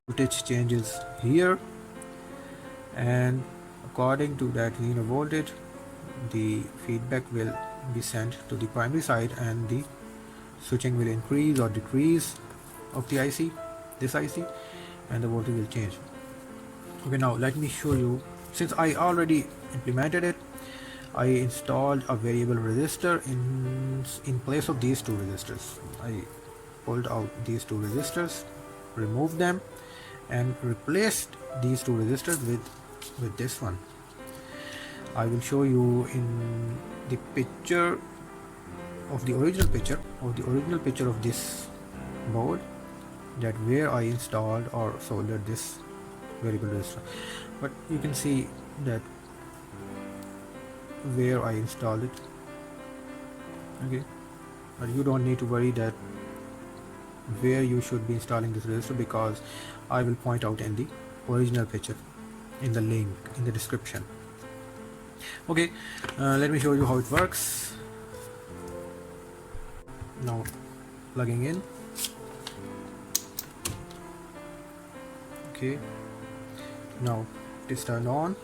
voltage changes here, and according to that linear voltage the feedback will be sent to the primary side, and the switching will increase or decrease of the IC, this IC, and the voltage will change. Okay, now let me show you. Since I already implemented it, I installed a variable resistor in place of these two resistors. I pulled out these two resistors, removed them, and replaced these two resistors with this one. I will show you in the picture of the original picture of this board, that where I installed or soldered this variable resistor. But you can see that where I installed it. Okay, but you don't need to worry that where you should be installing this resistor, because I will point out in the original picture in the link in the description. Okay, let me show you how it works. Now plugging in. Okay, now it is turned on.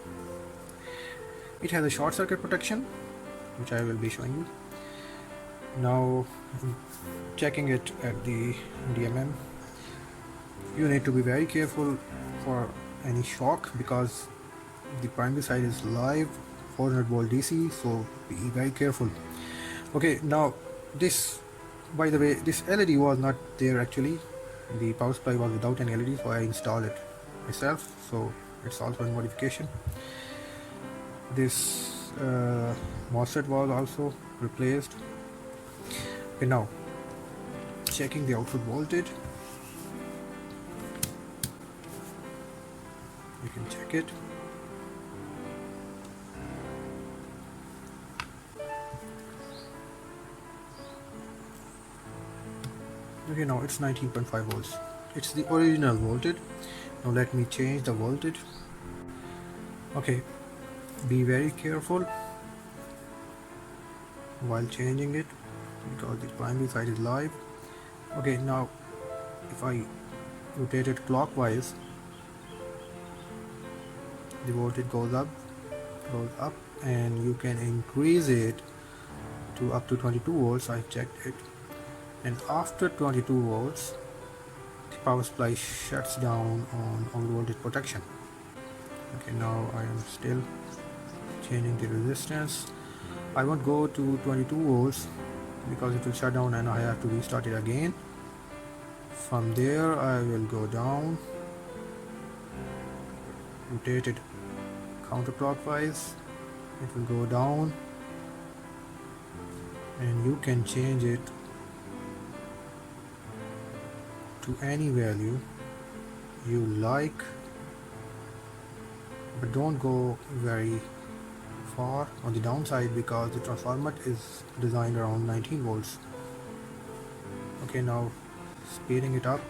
It has a short circuit protection, which I will be showing you. Now checking it at the DMM. You need to be very careful for any shock, because the primary side is live 400 volt DC, so be very careful. Okay, now this, by the way, this LED was not there actually. The power supply was without any LED, so I installed it myself, so it's also a modification. This MOSFET was also replaced. Okay, now checking the output voltage. You can check it. Okay, now it's 19.5 volts. It's the original voltage. Now let me change the voltage. Okay, be very careful while changing it, because the primary side is live. Okay, now if I rotate it clockwise, the voltage goes up, and you can increase it to up to 22 volts. I checked it, and after 22 volts the power supply shuts down on voltage protection. Okay, now I am still changing the resistance. I won't go to 22 volts because it will shut down and I have to restart it again. From there I will go down, rotate it counterclockwise, it will go down, and you can change it to any value you like, but don't go very far on the downside, because the transformer is designed around 19 volts. Okay, now speeding it up.